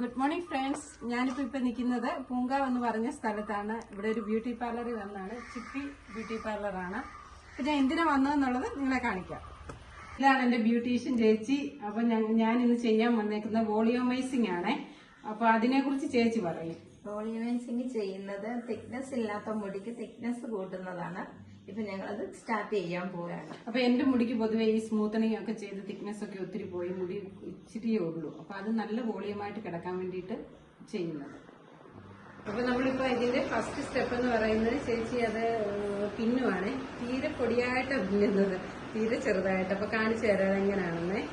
Good morning friends. ഞാനിപ്പോൾ നിൽക്കുന്നത് പൂങ്കാവ് എന്ന് പറഞ്ഞ സ്ഥലത്താണ്. ഇവിടെ ഒരു ബ്യൂട്ടി പാർലറിൽ വന്നാണ്. ചിപ്പി ബ്യൂട്ടി പാർലറാണ്. അപ്പം ഞാൻ എന്തിനാ വന്നതെന്നുള്ളത് നിങ്ങളെ കാണിക്കാം. ഇതാണ് എൻ്റെ ബ്യൂട്ടീഷ്യൻ ചേച്ചി. അപ്പം ഞാൻ ഇന്ന് ചെയ്യാൻ വന്നേക്കുന്ന വോളിയോമൈസിംഗ് ആണ്. അപ്പോൾ അതിനെക്കുറിച്ച് ചേച്ചി പറയും. വോളിയോമൈസിംഗ് ചെയ്യുന്നത് തിക്നെസ് ഇല്ലാത്ത മുടിക്ക് തിക്നെസ് കൂട്ടുന്നതാണ്. ഇപ്പൊ ഞങ്ങളത് സ്റ്റാർട്ട് ചെയ്യാൻ പോവുകയാണ്. അപ്പൊ എന്റെ മുടിക്ക് പൊതുവെ ഈ സ്മൂത്തനിങ് ഒക്കെ ചെയ്ത് തിക്നെസ് ഒക്കെ ഒത്തിരി പോയി മുടി ഇച്ചിരിയേ ഉള്ളൂ. അപ്പൊ അത് നല്ല വോളിയമായിട്ട് കിടക്കാൻ വേണ്ടിയിട്ട് ചെയ്യുന്നത്. അപ്പൊ നമ്മളിപ്പോ ഇതിന്റെ ഫസ്റ്റ് സ്റ്റെപ്പ് എന്ന് പറയുന്നത് ചേച്ചി അത് പിന്നുവാണ്. തീരെ പൊടിയായിട്ടാണ് പിന്നുന്നത്, തീരെ ചെറുതായിട്ട്. അപ്പൊ കാണിച്ചു തരാം എങ്ങനെയാണെന്നേ.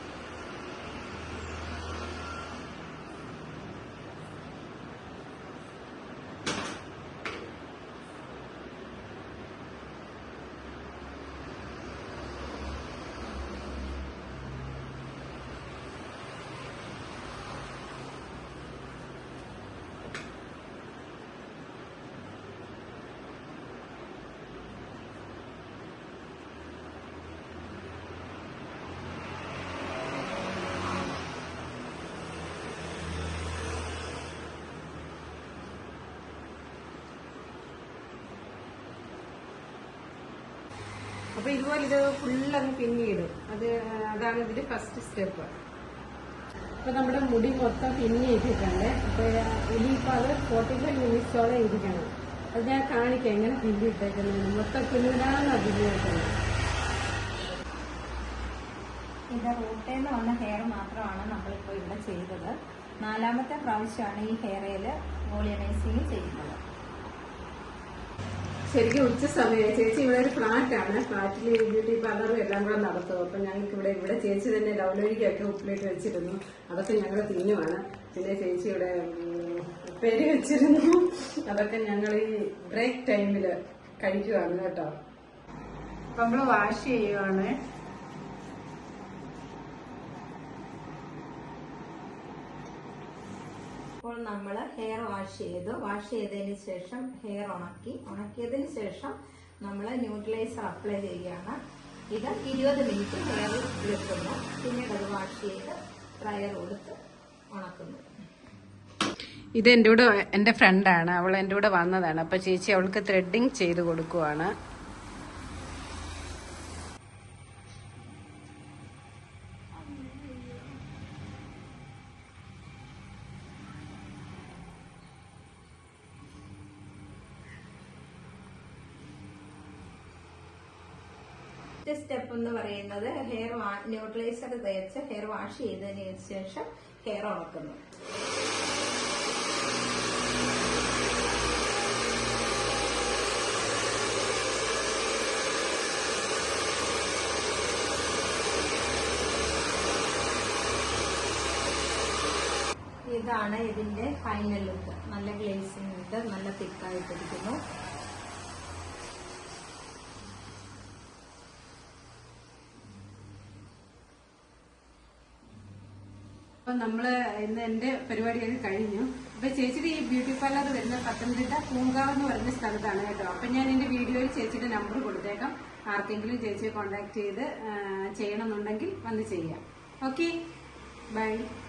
അപ്പൊ ഇതുപോലെ ഇത് ഫുള്ളങ്ങ് പിന്നിയിടും. അതാണ് ഇതിന്റെ ഫസ്റ്റ് സ്റ്റെപ്പ്. അപ്പൊ നമ്മുടെ മുടി മൊത്തം പിന്നിയിട്ടിട്ടുണ്ട്. അപ്പൊ ഇനിയിപ്പോ അത് 45 മിനിറ്റ്സോളം ഇരിക്കണം. അത് ഞാൻ കാണിക്കാം എങ്ങനെ പിന്നിയിട്ടേക്കുന്നത്. മൊത്തം പിന്നിടാനാണ് പിന്നിയിട്ടത്. ഇത് റൂട്ടേന്ന് വന്ന ഹെയർ മാത്രമാണ് നമ്മളിപ്പോൾ ഇവിടെ ചെയ്തത്. 4ാമത്തെ പ്രാവശ്യമാണ് ഈ ഹെയറിൽ വോളിയോമൈസിംഗ് ചെയ്യുന്നത്. ശരിക്കും ഉച്ച സമയം. ചേച്ചി ഇവിടെ ഒരു ഫ്ലാറ്റാണ്. ഫ്ലാറ്റിൽ ബ്യൂട്ടി പാർലറും എല്ലാം കൂടെ നടത്തും. അപ്പൊ ഞങ്ങൾക്ക് ഇവിടെ ചേച്ചി തന്നെ ലവ്ലോലിക്കൊക്കെ ഉപ്പിലിട്ട് വെച്ചിരുന്നു. അതൊക്കെ ഞങ്ങൾ തിന്നുവാണ്. പിന്നെ ചേച്ചി ഇവിടെ ഉപ്പേരി വെച്ചിരുന്നു. അതൊക്കെ ഞങ്ങൾ ഈ ബ്രേക്ക് ടൈമിൽ കഴിക്കുവാണ് കേട്ടോ. അപ്പൊ നമ്മള് വാഷ് ചെയ്യുവാണ്. ഇപ്പോൾ നമ്മൾ ഹെയർ വാഷ് ചെയ്തതിന് ശേഷം ഹെയർ ഉണക്കിയതിന് ശേഷം നമ്മൾ ന്യൂട്രലൈസർ അപ്ലൈ ചെയ്യുകയാണ്. ഇത് 20 മിനിറ്റ് ഹെയറിൽ വെക്കുന്നു. പിന്നീട് അത് വാഷ് ചെയ്ത് ഡ്രയർ കൊടുത്ത് ഉണക്കുന്നു. ഇത് എന്റെ ഫ്രണ്ടാണ്. അവൾ എന്റെ കൂടെ വന്നതാണ്. അപ്പൊ ചേച്ചി അവൾക്ക് ത്രെഡിങ് ചെയ്ത് കൊടുക്കുവാണ്. സ്റ്റെപ്പ് എന്ന് പറയുന്നത് ഹെയർ ന്യൂട്രലൈസർ തേച്ച് ഹെയർ വാഷ് ചെയ്തതിന് ശേഷം ഹെയർ ഉണക്കുന്നു. ഇതാണ് ഇതിന്റെ ഫൈനൽ ലുക്ക്. നല്ല ഗ്ലേസിംഗ് ഉണ്ട്, നല്ല തിക്കായിട്ടിരിക്കുന്നു. അപ്പൊ നമ്മള് ഇന്ന് എന്റെ പരിപാടിയൊക്കെ കഴിഞ്ഞു. അപ്പൊ ചേച്ചിയുടെ ഈ ബ്യൂട്ടി പാർലർ വരുന്ന പത്തനംതിട്ട പൂങ്കാവ് എന്ന് പറഞ്ഞ സ്ഥലത്താണ് കേട്ടോ. അപ്പൊ ഞാൻ എന്റെ വീഡിയോയിൽ ചേച്ചിയുടെ നമ്പർ കൊടുത്തേക്കാം. ആർക്കെങ്കിലും ചേച്ചിയെ കോണ്ടാക്ട് ചെയ്ത് ചെയ്യണമെന്നുണ്ടെങ്കിൽ വന്ന് ചെയ്യാം. Okay, by.